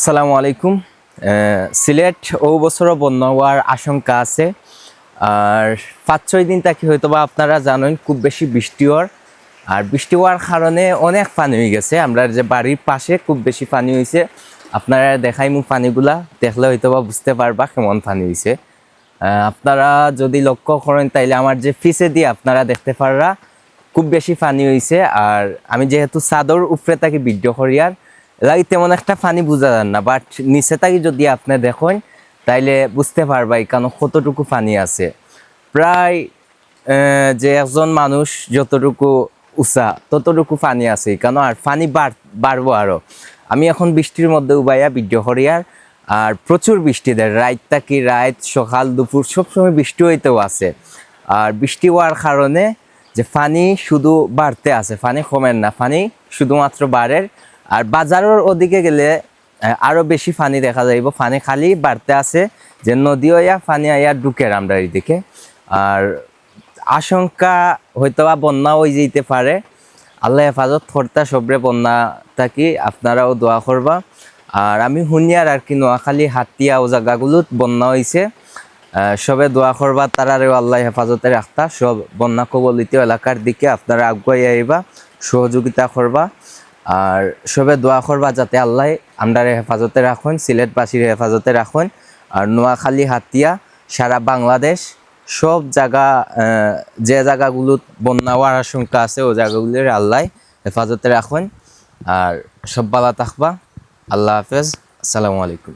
আসসালামু আলাইকুম। সিলেট ও বছরও বন্যা হওয়ার আশঙ্কা আছে। আর 5-6 দিন থাকি হয়তো বা আপনারা জানেন খুব বেশি বৃষ্টি হওয়ার, আর বৃষ্টি হওয়ার কারণে অনেক পানি হয়ে গেছে। আমরা যে বাড়ির পাশে খুব বেশি পানি হয়েছে, আপনারা দেখাই মু পানিগুলা দেখলে হয়তো বা বুঝতে পারবা কেমন পানি হয়েছে। আপনারা যদি লক্ষ্য করেন তাইলে আমার যে ফিসে দিয়ে আপনারা দেখতে পাররা খুব বেশি পানি হয়েছে। আর আমি যেহেতু চাদর উপরে থাকি ভিডিও করিয়ার লাগে তেমন একটা পানি বোঝা যান না, বাট নিচে থাকি যদি আপনি দেখেন তাইলে বুঝতে পারবা এখানে কতটুকু পানি আছে। প্রায় যে একজন মানুষ যতটুকু উঁচা ততটুকু পানি আছে এখানে, আর পানি বাড়বো আরো। আমি এখন বৃষ্টির মধ্যে উবাইয়া ভিডিও করিয়ার, আর প্রচুর বৃষ্টি দেয় রাত থাকি, রাত সকাল দুপুর সবসময় বৃষ্টি হইতেও আছে। আর বৃষ্টি হওয়ার কারণে যে পানি শুধু বাড়তে আছে, পানি কমেন না, পানি শুধুমাত্র বাড়ের। আর বাজারের ওদিকে গেলে আরো বেশি পানি দেখা যাইব, পানি খালি বাড়তে আছে, যে নদী হইয়া পানি আইয়া ঢুকে আমরা এইদিকে। আর আশঙ্কা হয়তো বা বন্যা হয়ে যেতে পারে, আল্লাহ হেফাজত করতা সবরে বন্যা থাকি, আপনারাও দোয়া করবা। আর আমি শুনিয়ার আর কি নোয়াখালী হাতিয়া ও জায়গাগুলোত বন্যা হয়েছে, সবে দোয়া করবা তারারেও আল্লাহ হেফাজতে রাখতা। সব বন্যা কবলিত এলাকার দিকে আপনারা আগুয়াই আইবা, সহযোগিতা করবা। আর সবে দোয়া করবা যাতে আল্লাহ আমরারে হেফাজতে রাখুন, সিলেটবাসীর হেফাজতে রাখুন। আর নোয়াখালী হাতিয়া সারা বাংলাদেশ সব জায়গা, যে জায়গাগুলো বন্যা হওয়ার আশঙ্কা আছে ও জায়গাগুলির আল্লাহ হেফাজতে রাখুন। আর সব ভালো থাকবা। আল্লাহ হাফেজ। আসসালামু আলাইকুম।